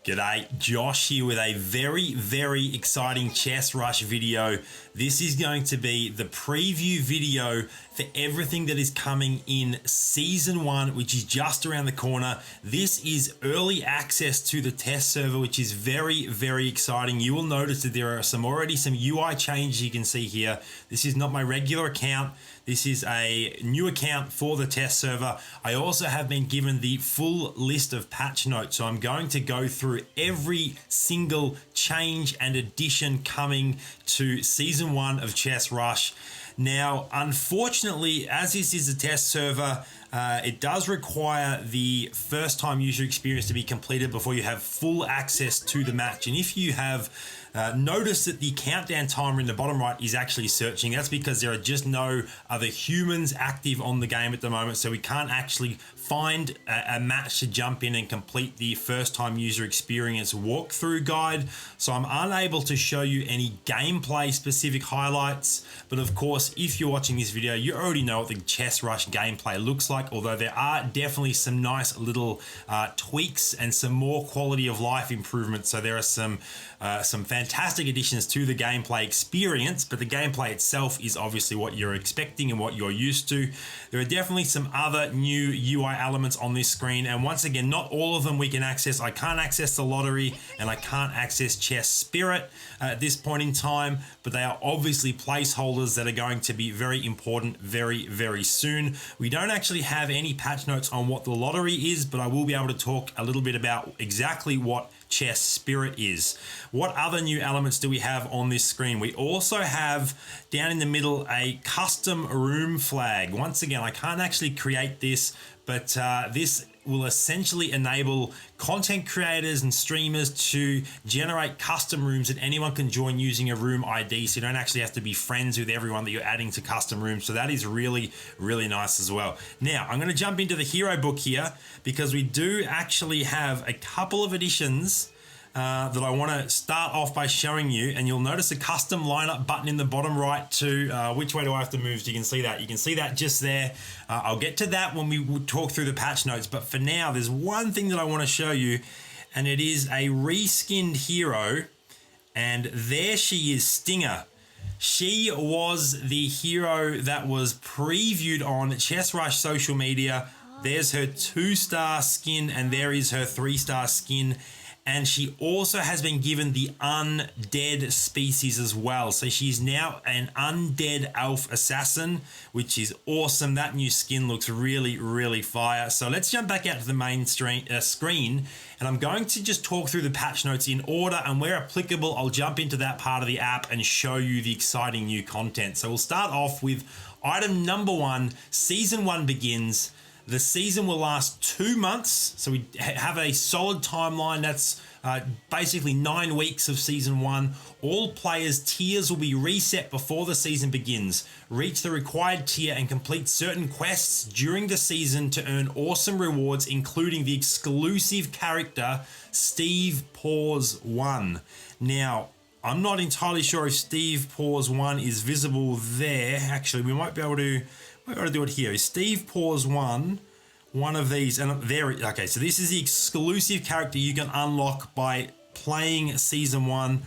G'day, Josh here with a very exciting Chess Rush video. This is going to be the preview video for everything that is coming in Season 1, which is just around the corner. This is early access to the test server, which is very exciting. You will notice that there are already some UI changes you can see here. This is not my regular account. This is a new account for the test server. I also have been given the full list of patch notes, so I'm going to go through every single change and addition coming to Season 1 of Chess Rush. Now, unfortunately, as this is a test server, it does require the first time user experience to be completed before you have full access to the match. And if you have noticed that the countdown timer in the bottom right is actually searching, that's because there are just no other humans active on the game at the moment, so we can't actually find a match to jump in and complete the first time user experience walkthrough guide. So I'm unable to show you any gameplay specific highlights, but of course, if you're watching this video, you already know what the Chess Rush gameplay looks like, although there are definitely some nice little tweaks and some more quality of life improvements. So there are some fantastic additions to the gameplay experience, but the gameplay itself is obviously what you're expecting and what you're used to. There are definitely some other new UI elements on this screen, and once again, not all of them we can access. I can't access the lottery and I can't access Chess Spirit at this point in time, but they are obviously placeholders that are going to be very important very soon. We don't actually have any patch notes on what the lottery is, but I will be able to talk a little bit about exactly what Chess Spirit is. What other new elements do we have on this screen? We also have down in the middle a custom room flag. Once again, I can't actually create this, but this will essentially enable content creators and streamers to generate custom rooms that anyone can join using a room ID, so you don't actually have to be friends with everyone that you're adding to custom rooms. So that is really nice as well. Now, I'm going to jump into the hero book here because we do actually have a couple of additions that I want to start off by showing you, and you'll notice a custom lineup button in the bottom right too. Which way do I have to move so you can see that? You can see that just there. I'll get to that when we talk through the patch notes, but for now, there's one thing that I want to show you, and it is a reskinned hero, and there she is, Stinger. She was the hero that was previewed on Chess Rush social media. There's her 2-star skin, and there is her 3-star skin. And she also has been given the undead species as well. So she's now an undead elf assassin, which is awesome. That new skin looks really fire. So let's jump back out to the main screen, and I'm going to just talk through the patch notes in order, and where applicable, I'll jump into that part of the app and show you the exciting new content. So we'll start off with item number 1, Season 1 begins. The season will last 2 months, so we have a solid timeline. That's basically 9 weeks of Season 1. All players' tiers will be reset before the season begins. Reach the required tier and complete certain quests during the season to earn awesome rewards, including the exclusive character Steve Paws I. Now, I'm not entirely sure if Steve Paws I is visible there. Actually, we might be able to do it here. Is Steve Paws I one of these? And there, okay, so this is the exclusive character you can unlock by playing Season 1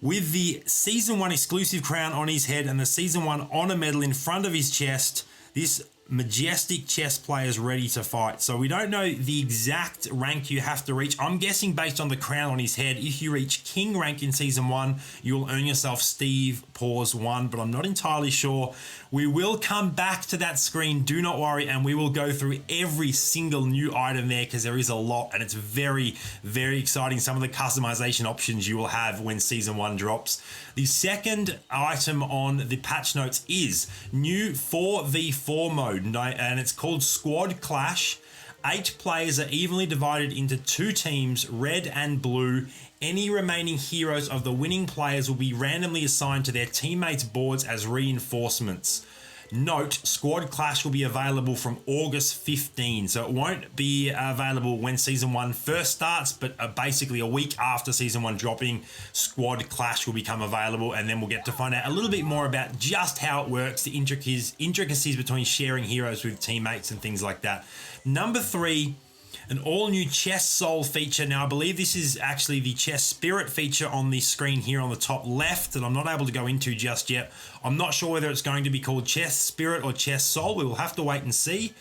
with the Season 1 exclusive crown on his head and the Season 1 honor medal in front of his chest. This majestic chess player is ready to fight. So we don't know the exact rank you have to reach. I'm guessing based on the crown on his head, if you reach King rank in Season 1, you'll earn yourself Steve Paws I, but I'm not entirely sure. We will come back to that screen, do not worry, and we will go through every single new item there because there is a lot, and it's very exciting, some of the customization options you will have when Season 1 drops. The second item on the patch notes is new 4v4 mode, and it's called Squad Clash. 8 players are evenly divided into 2 teams, red and blue. Any remaining heroes of the winning players will be randomly assigned to their teammates' boards as reinforcements. Note, Squad Clash will be available from August 15, so it won't be available when Season 1 first starts, but basically a week after Season 1 dropping, Squad Clash will become available, and then we'll get to find out a little bit more about just how it works, the intricacies between sharing heroes with teammates and things like that. Number 3, an all-new chest soul feature. Now, I believe this is actually the chest spirit feature on the screen here on the top left that I'm not able to go into just yet. I'm not sure whether it's going to be called chest spirit or chest soul. We will have to wait and see.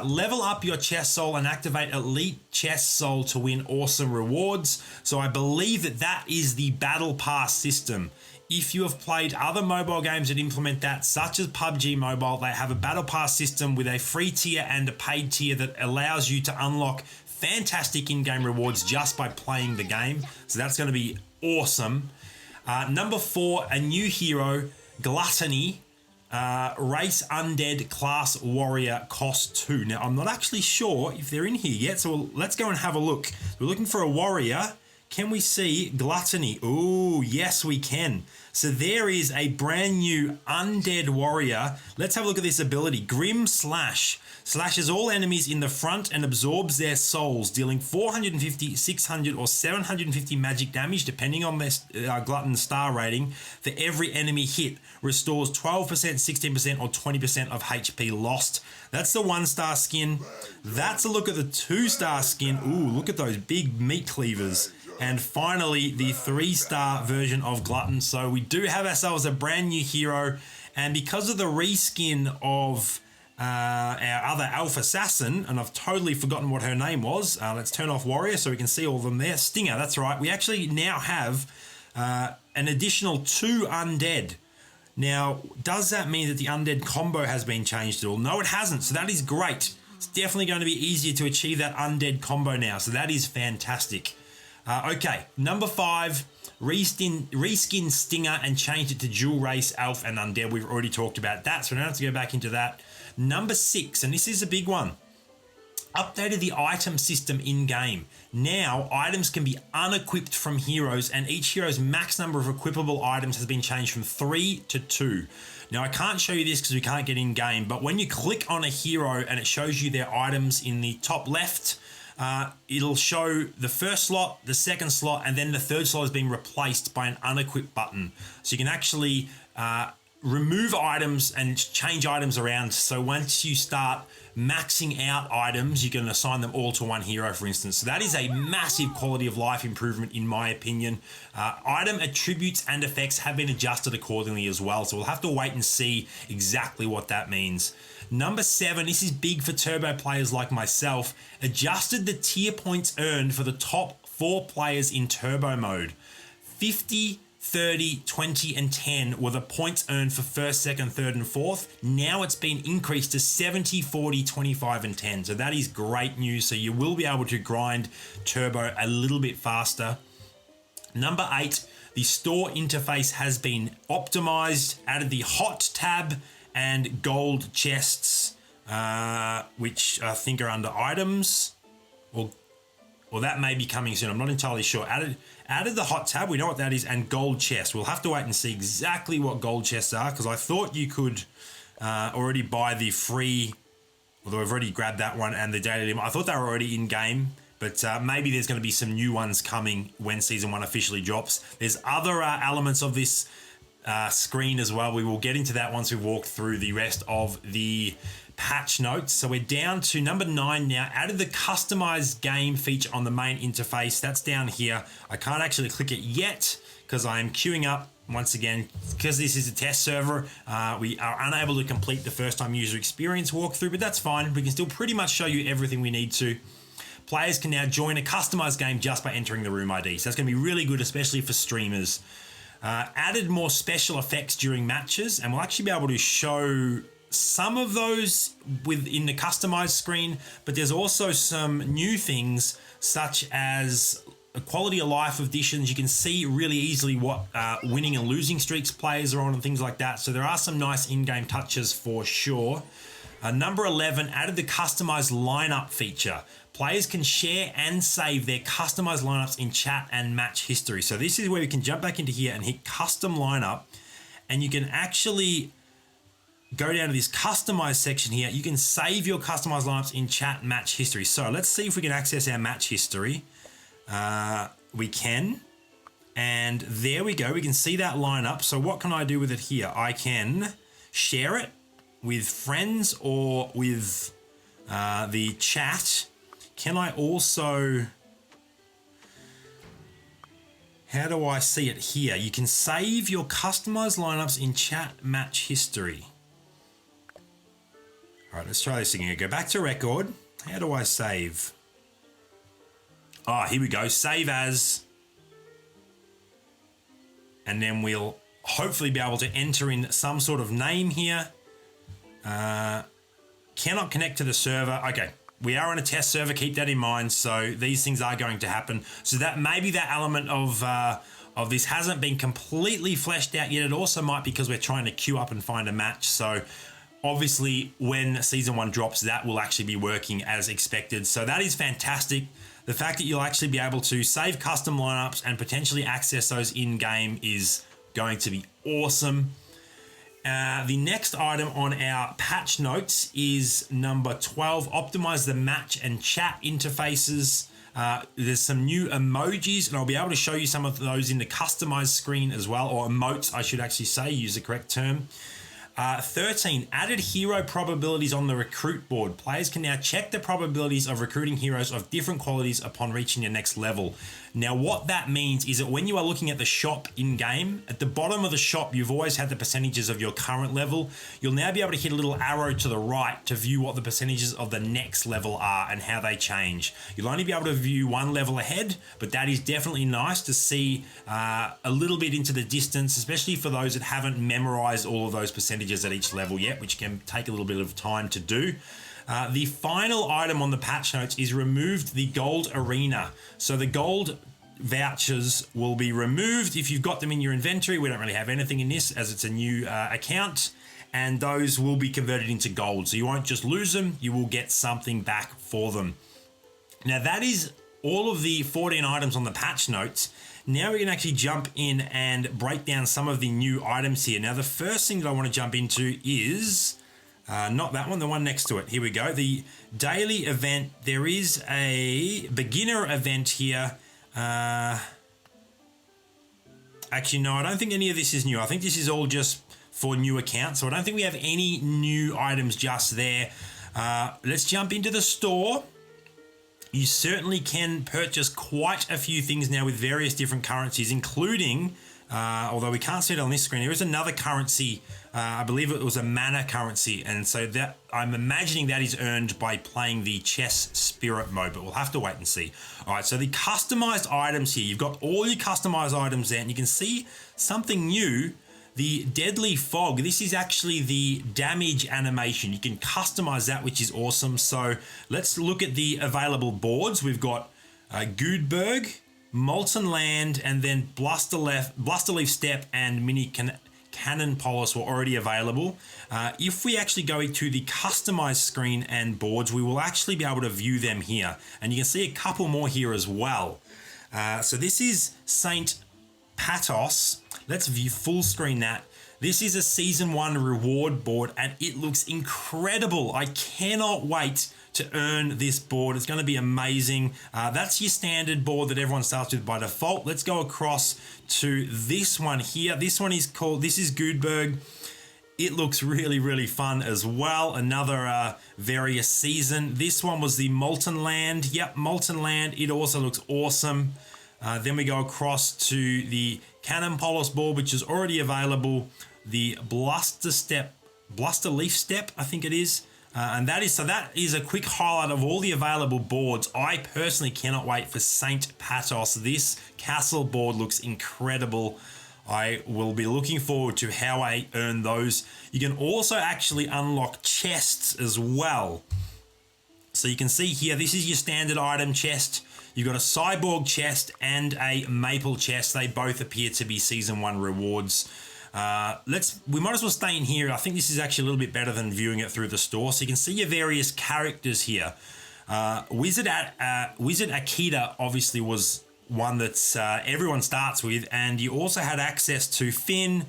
Level up your chest soul and activate elite chest soul to win awesome rewards. So I believe that that is the battle pass system. If you have played other mobile games that implement that, such as PUBG Mobile, they have a battle pass system with a free tier and a paid tier that allows you to unlock fantastic in-game rewards just by playing the game. So that's going to be awesome. Number 4, a new hero, Gluttony. Race undead class warrior cost 2. Now, I'm not actually sure if they're in here yet, so let's go and have a look. We're looking for a warrior. Can we see Gluttony? Oh, yes, we can. So there is a brand new undead warrior. Let's have a look at this ability. Grim Slash. Slashes all enemies in the front and absorbs their souls, dealing 450, 600, or 750 magic damage, depending on their Glutton star rating, for every enemy hit. Restores 12%, 16%, or 20% of HP lost. That's the 1-star skin. That's a look at the 2-star skin. Ooh, look at those big meat cleavers. And finally, the 3-star version of Glutton. So we do have ourselves a brand new hero. And because of the reskin of our other Alpha Assassin, and I've totally forgotten what her name was. Let's turn off Warrior so we can see all of them there. Stinger, that's right. We actually now have an additional 2 undead. Now, does that mean that the undead combo has been changed at all? No, it hasn't. So that is great. It's definitely going to be easier to achieve that undead combo now. So that is fantastic. Okay, number 5, reskin Stinger and change it to dual race, Elf, and Undead. We've already talked about that, so we don't have to go back into that. Number 6, and this is a big one, updated the item system in-game. Now, items can be unequipped from heroes, and each hero's max number of equipable items has been changed from 3 to 2. Now, I can't show you this because we can't get in-game, but when you click on a hero and it shows you their items in the top left, it'll show the first slot, the second slot, and then the third slot has been replaced by an unequipped button. So you can actually remove items and change items around. So once you start maxing out items, you can assign them all to one hero, for instance. So that is a massive quality of life improvement, in my opinion. Item attributes and effects have been adjusted accordingly as well. So we'll have to wait and see exactly what that means. Number 7, this is big for turbo players like myself, adjusted the tier points earned for the top 4 players in turbo mode. 50, 30, 20, and 10 were the points earned for 1st, 2nd, 3rd, and 4th. Now it's been increased to 70, 40, 25, and 10. So that is great news. So you will be able to grind turbo a little bit faster. Number 8, the store interface has been optimized, added the hot tab and gold chests, which I think are under items, or that may be coming soon. I'm not entirely sure. Added the hot tab, we know what that is, and gold chests. We'll have to wait and see exactly what gold chests are, because I thought you could already buy the free, although I've already grabbed that one, and the daily limit. I thought they were already in game, but maybe there's going to be some new ones coming when Season 1 officially drops. There's other elements of this screen as well. We will get into that once we walk through the rest of the patch notes. So we're down to number 9 now. Added the customized game feature on the main interface. That's down here. I can't actually click it yet because I am queuing up once again. Because this is a test server, we are unable to complete the first time user experience walkthrough, but that's fine. We can still pretty much show you everything we need to. Players can now join a customized game just by entering the room ID. So that's going to be really good, especially for streamers. Added more special effects during matches, and we'll actually be able to show some of those within the customized screen, but there's also some new things such as quality of life additions. You can see really easily what winning and losing streaks players are on and things like that. So there are some nice in-game touches for sure. Number 11, added the customized lineup feature. Players can share and save their customized lineups in chat and match history. So this is where we can jump back into here and hit custom lineup, and you can actually go down to this customized section here. You can save your customized lineups in chat match history. So let's see if we can access our match history. We can, and there we go. We can see that lineup. So what can I do with it here? I can share it with friends or with the chat. Can I also... How do I see it here? You can save your customized lineups in chat match history. All right, let's try this again. Go back to record. How do I save? Ah, here we go. Save as. And then we'll hopefully be able to enter in some sort of name here. Cannot connect to the server. Okay. We are on a test server, keep that in mind. So these things are going to happen. So that maybe that element of this hasn't been completely fleshed out yet. It also might be because we're trying to queue up and find a match. So obviously when season 1 drops, that will actually be working as expected. So that is fantastic. The fact that you'll actually be able to save custom lineups and potentially access those in-game is going to be awesome. The next item on our patch notes is number 12, optimize the match and chat interfaces. There's some new emojis, and I'll be able to show you some of those in the customized screen as well, or emotes, I should actually say, use the correct term. 13, added hero probabilities on the recruit board. Players can now check the probabilities of recruiting heroes of different qualities upon reaching your next level. Now, what that means is that when you are looking at the shop in-game, at the bottom of the shop, you've always had the percentages of your current level. You'll now be able to hit a little arrow to the right to view what the percentages of the next level are and how they change. You'll only be able to view one level ahead, but that is definitely nice to see a little bit into the distance, especially for those that haven't memorized all of those percentages at each level yet, which can take a little bit of time to do. The final item on the patch notes is removed the gold arena. So the gold vouchers will be removed if you've got them in your inventory. We don't really have anything in this as it's a new account, and those will be converted into gold. So you won't just lose them, you will get something back for them. Now that is all of the 14 items on the patch notes. Now we can actually jump in and break down some of the new items here. Now the first thing that I want to jump into is not that one, the one next to it. Here we go. The daily event. There is a beginner event here. Actually, no, I don't think any of this is new. I think this is all just for new accounts. So I don't think we have any new items just there. Let's jump into the store. You certainly can purchase quite a few things now with various different currencies, including, although we can't see it on this screen, there is another currency. I believe it was a mana currency. And so that I'm imagining that is earned by playing the chess spirit mode, but we'll have to wait and see. All right, so the customized items here, you've got all your customized items there, and you can see something new. The deadly fog, this is actually the damage animation. You can customize that, which is awesome. So let's look at the available boards. We've got Goodberg, Molten Land, and then Blusterleaf Step and Mini Cannon Polis were already available. If we actually go to the customized screen and boards, we will actually be able to view them here. And you can see a couple more here as well. So this is Saint Patos. Let's view full screen that. This is a season 1 reward board and it looks incredible. I cannot wait to earn this board. It's going to be amazing. That's your standard board that everyone starts with by default. Let's go across to this one here. This one is called, this is Goodberg. It looks really, really fun as well. Another various season. This one was the Molten Land. Yep, Molten Land. It also looks awesome. Then we go across to the Cannon Polis board, which is already available. The Blusterleaf Step, I think it is. And that is a quick highlight of all the available boards. I personally cannot wait for Saint Patos. This castle board looks incredible. I will be looking forward to how I earn those. You can also actually unlock chests as well. So you can see here, this is your standard item chest. You've got a cyborg chest and a maple chest. They both appear to be season 1 rewards. We might as well stay in here. I think this is actually a little bit better than viewing it through the store. So you can see your various characters here. Wizard Akita obviously was one that everyone starts with, and you also had access to Finn,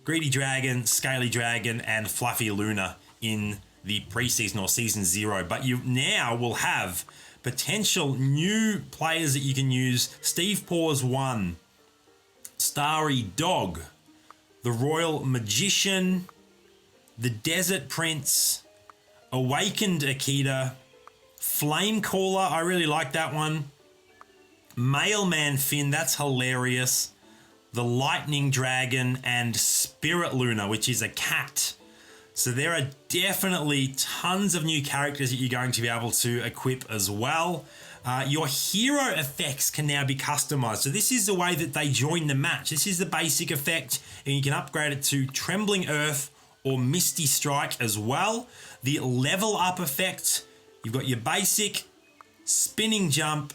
Greedy Dragon, Scaly Dragon, and Fluffy Luna in the preseason or season 0. But you now will have potential new players that you can use. Steve Paws I, Starry Dog, the Royal Magician, the Desert Prince, Awakened Akita, Flame Caller, I really like that one. Mailman Finn, that's hilarious. The Lightning Dragon and Spirit Luna, which is a cat. So there are definitely tons of new characters that you're going to be able to equip as well. Your hero effects can now be customized. So this is the way that they join the match. This is the basic effect, and you can upgrade it to Trembling Earth or Misty Strike as well. The level up effect, you've got your basic, Spinning Jump,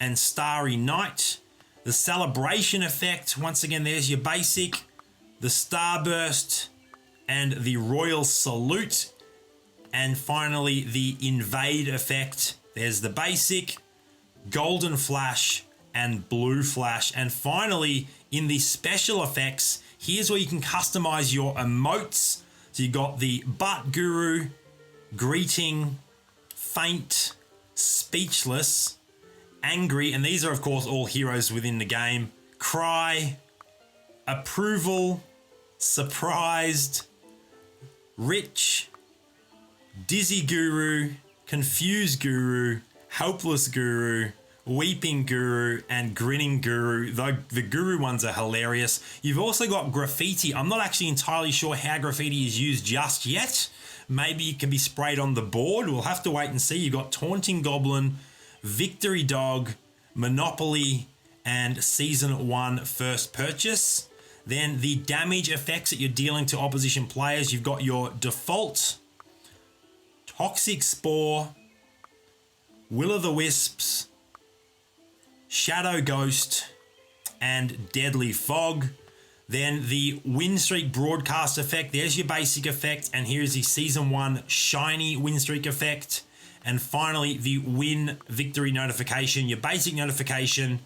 and Starry Night. The celebration effect, once again, there's your basic, the Starburst, and the Royal Salute. And finally, the invade effect. There's the basic, Golden Flash, and Blue Flash. And finally, in the special effects, here's where you can customize your emotes. So you've got the Butt Guru, Greeting, Faint, Speechless, Angry, and these are of course all heroes within the game. Cry, Approval, Surprised, Rich, Dizzy Guru, Confused Guru, Helpless Guru, Weeping Guru, and Grinning Guru. The Guru ones are hilarious. You've also got Graffiti. I'm not actually entirely sure how Graffiti is used just yet. Maybe it can be sprayed on the board. We'll have to wait and see. You've got Taunting Goblin, Victory Dog, Monopoly, and Season 1 First Purchase. Then the damage effects that you're dealing to opposition players. You've got your Default, Toxic Spore, Will-o'-the-Wisps, Shadow Ghost, and Deadly Fog. Then the Win Streak Broadcast effect. There's your basic effect. And here's the Season 1 Shiny Win Streak effect. And finally, the Win Victory Notification, your basic notification,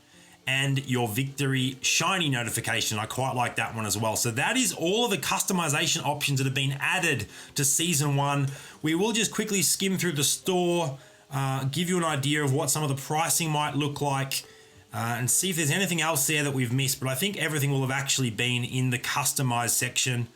and your Victory Shiny Notification. I quite like that one as well. So that is all of the customization options that have been added to Season 1. We will just quickly skim through the store, give you an idea of what some of the pricing might look like, and see if there's anything else there that we've missed. But I think everything will have actually been in the customized section.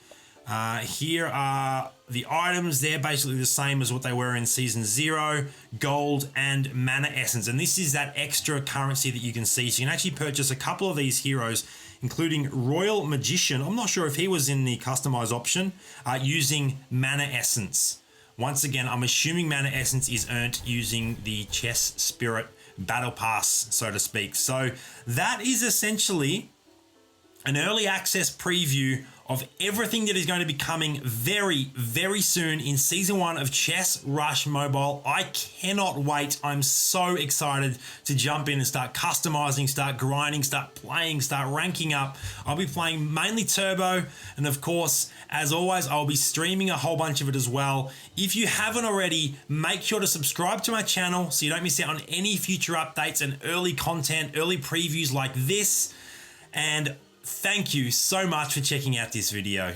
Here are the items. They're basically the same as what they were in Season 0, Gold and Mana Essence. And this is that extra currency that you can see. So you can actually purchase a couple of these heroes, including Royal Magician. I'm not sure if he was in the customized option, using Mana Essence. Once again, I'm assuming Mana Essence is earned using the Chess Spirit Battle Pass, so to speak. So that is essentially an early access preview of everything that is going to be coming very, very soon in Season 1 of Chess Rush Mobile. I cannot wait. I'm so excited to jump in and start customizing, start grinding, start playing, start ranking up. I'll be playing mainly Turbo, and of course, as always, I'll be streaming a whole bunch of it as well. If you haven't already, make sure to subscribe to my channel so you don't miss out on any future updates and early content, early previews like this. And thank you so much for checking out this video.